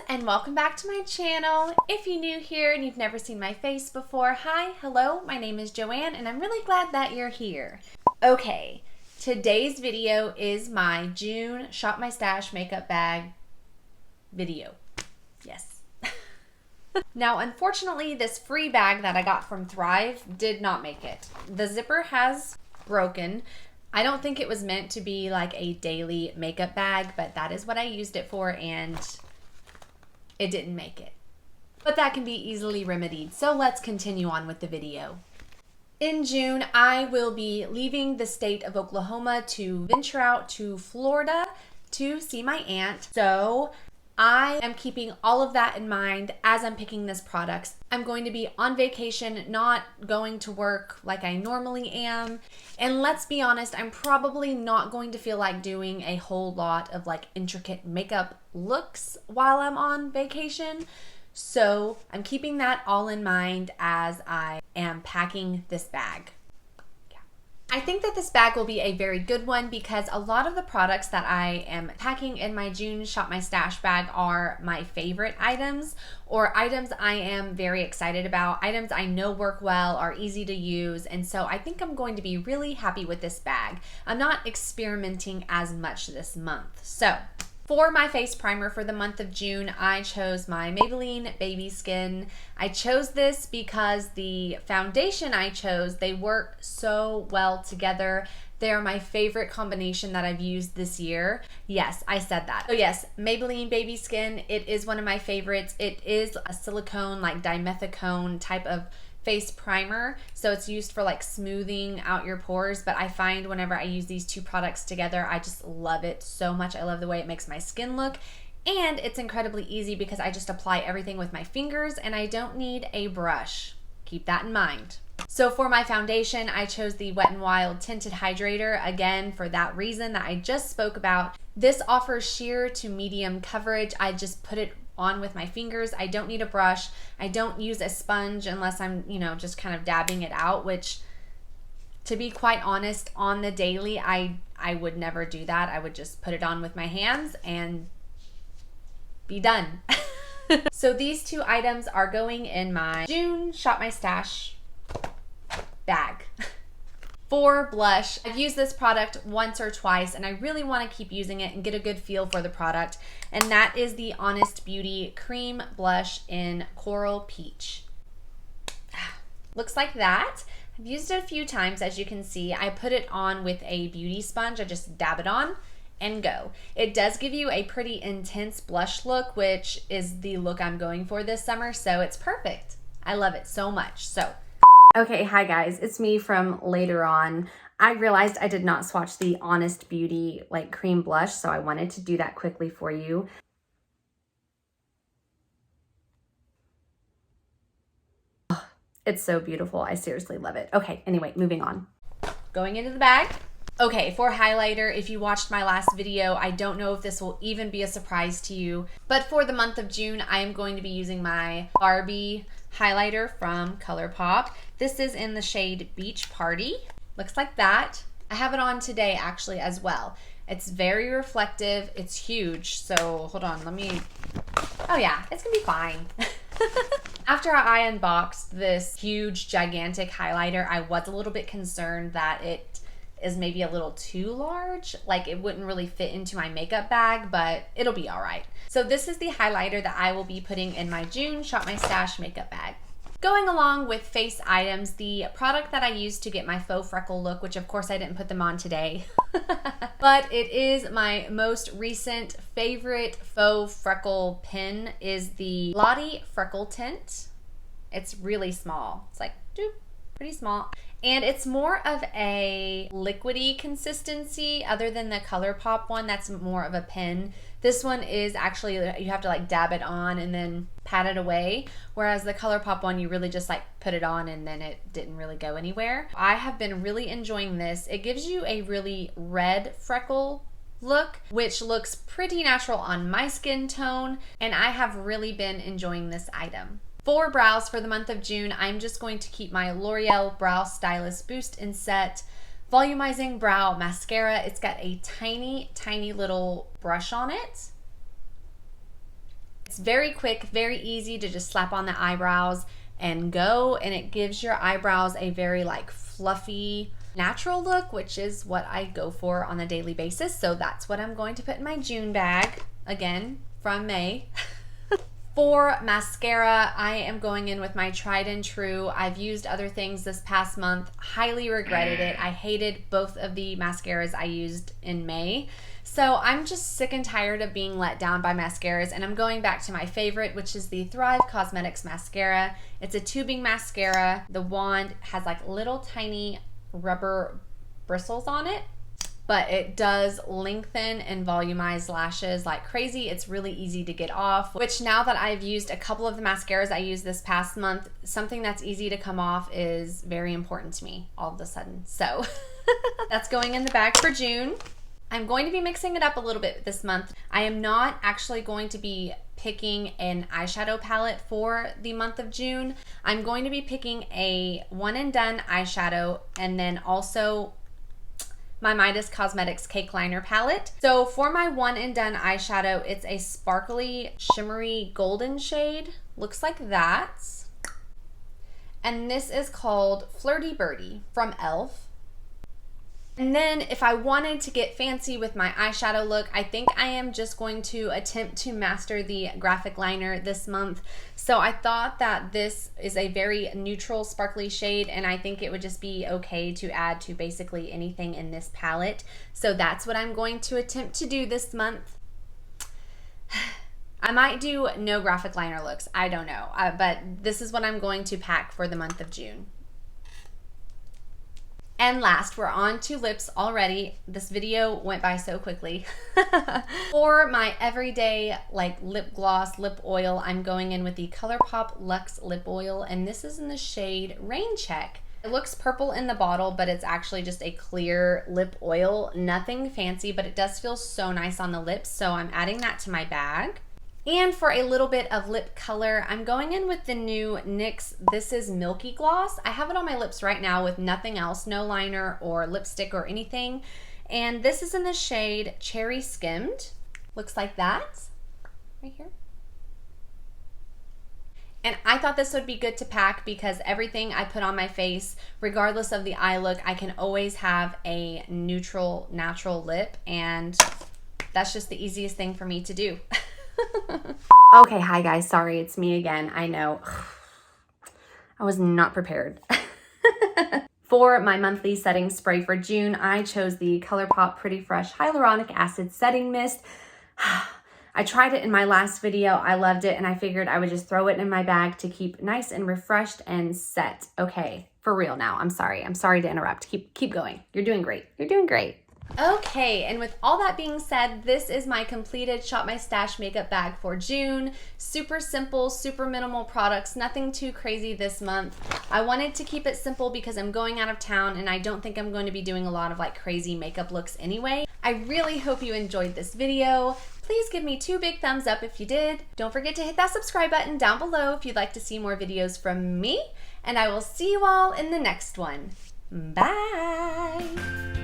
and welcome back to my channel. If you're new here and you've never seen my face before, hi, hello, my name is Joanne and I'm really glad that you're here. Okay, today's video is my June Shop My Stash makeup bag video. Yes. Now, unfortunately, this free bag that I got from Thrive did not make it. The zipper has broken. I don't think it was meant to be like a daily makeup bag, but that is what I used it for and it didn't make it. But that can be easily remedied, so let's continue on with the video. In June, I will be leaving the state of Oklahoma to venture out to Florida to see my aunt. So I am keeping all of that in mind as I'm picking this product. I'm going to be on vacation, not going to work like I normally am. And let's be honest, I'm probably not going to feel like doing a whole lot of like intricate makeup looks while I'm on vacation. So I'm keeping that all in mind as I am packing this bag. I think that this bag will be a very good one because a lot of the products that I am packing in my June Shop My Stash bag are my favorite items or items I am very excited about, items I know work well, are easy to use, and so I think I'm going to be really happy with this bag. I'm not experimenting as much this month. So for my face primer for the month of June, I chose my Maybelline Baby Skin. I chose this because the foundation I chose, they work so well together. They're my favorite combination that I've used this year. Yes, I said that. So yes, Maybelline Baby Skin, it is one of my favorites. It is a silicone, like dimethicone type of face primer, so it's used for like smoothing out your pores, but I find whenever I use these two products together, I just love it so much. I love the way it makes my skin look, and it's incredibly easy because I just apply everything with my fingers and I don't need a brush. Keep that in mind. So for my foundation, I chose the Wet n Wild Tinted Hydrator, again for that reason that I just spoke about. This offers sheer to medium coverage. I just put it on with my fingers. I don't need a brush. I don't use a sponge unless I'm, just kind of dabbing it out, which, to be quite honest, on the daily, I would never do that. I would just put it on with my hands and be done. So these two items are going in my June Shop My Stash bag. For blush, I've used this product once or twice and I really want to keep using it and get a good feel for the product, and that is the Honest Beauty Cream Blush in Coral Peach. Looks like that. I've used it a few times, as you can see. I put it on with a beauty sponge. I just dab it on and go. It does give you a pretty intense blush look, which is the look I'm going for this summer, so it's perfect. I love it so much. Okay, hi guys, it's me from later on. I realized I did not swatch the Honest Beauty cream blush, so I wanted to do that quickly for you. Oh, it's so beautiful. I seriously love it. Okay, anyway, moving on. Going into the bag. Okay, for highlighter, if you watched my last video, I don't know if this will even be a surprise to you, but for the month of June, I am going to be using my Barbie highlighter from ColourPop. This is in the shade Beach Party. Looks like that. I have it on today actually as well. It's very reflective. It's huge. So hold on, oh yeah, it's gonna be fine. After I unboxed this huge, gigantic highlighter, I was a little bit concerned that it is maybe a little too large, like it wouldn't really fit into my makeup bag, but it'll be all right. So this is the highlighter that I will be putting in my June Shop My Stash makeup bag. Going along with face items, the product that I used to get my faux freckle look, which of course I didn't put them on today, but it is my most recent favorite faux freckle pen, is the Lottie Freckle Tint. It's really small. It's like, pretty small. And it's more of a liquidy consistency other than the ColourPop one that's more of a pen. This one is actually, you have to like dab it on and then pat it away, whereas the ColourPop one, you really just like put it on and then it didn't really go anywhere. I have been really enjoying this. It gives you a really red freckle look, which looks pretty natural on my skin tone, and I have really been enjoying this item. For brows for the month of June, I'm just going to keep my L'Oreal Brow Stylist Boost and Set Volumizing Brow Mascara. It's got a tiny, tiny little brush on it. It's very quick, very easy to just slap on the eyebrows and go, and it gives your eyebrows a very like fluffy, natural look, which is what I go for on a daily basis. So that's what I'm going to put in my June bag, again, from May. For mascara, I am going in with my tried and true. I've used other things this past month, highly regretted it. I hated both of the mascaras I used in May. So I'm just sick and tired of being let down by mascaras, and I'm going back to my favorite, which is the Thrive Cosmetics mascara. It's a tubing mascara. The wand has like little tiny rubber bristles on it, but it does lengthen and volumize lashes like crazy. It's really easy to get off, which now that I've used a couple of the mascaras I used this past month, something that's easy to come off is very important to me all of a sudden. So that's going in the bag for June. I'm going to be mixing it up a little bit this month. I am not actually going to be picking an eyeshadow palette for the month of June. I'm going to be picking a one and done eyeshadow, and then also my Midas Cosmetics Cake Liner palette. So for my one and done eyeshadow, it's a sparkly, shimmery golden shade. Looks like that. And this is called Flirty Birdie from e.l.f. And then if I wanted to get fancy with my eyeshadow look, I think I am just going to attempt to master the graphic liner this month. So I thought that this is a very neutral sparkly shade, and I think it would just be okay to add to basically anything in this palette. So that's what I'm going to attempt to do this month. I might do no graphic liner looks, I don't know, but this is what I'm going to pack for the month of June. And last, we're on to lips already. This video went by so quickly. For my everyday like lip gloss, lip oil, I'm going in with the ColourPop Luxe Lip Oil, and this is in the shade Rain Check. It looks purple in the bottle, but it's actually just a clear lip oil. Nothing fancy, but it does feel so nice on the lips, so I'm adding that to my bag. And for a little bit of lip color, I'm going in with the new NYX This Is Milky Gloss. I have it on my lips right now with nothing else, no liner or lipstick or anything. And this is in the shade Cherry Skimmed. Looks like that, right here. And I thought this would be good to pack because everything I put on my face, regardless of the eye look, I can always have a neutral, natural lip, and that's just the easiest thing for me to do. Okay, hi guys, sorry, it's me again. I know, I was not prepared. For my monthly setting spray for June, I chose the ColourPop Pretty Fresh Hyaluronic Acid Setting Mist. I tried it in my last video, I loved it, and I figured I would just throw it in my bag to keep nice and refreshed and set. Okay, for real now, I'm sorry to interrupt. Keep going. You're doing great. You're doing great. Okay, and with all that being said, this is my completed Shop My Stash makeup bag for June. Super simple, super minimal products, nothing too crazy this month. I wanted to keep it simple because I'm going out of town and I don't think I'm going to be doing a lot of like crazy makeup looks anyway. I really hope you enjoyed this video. Please give me 2 big thumbs up if you did. Don't forget to hit that subscribe button down below if you'd like to see more videos from me, and I will see you all in the next one. Bye!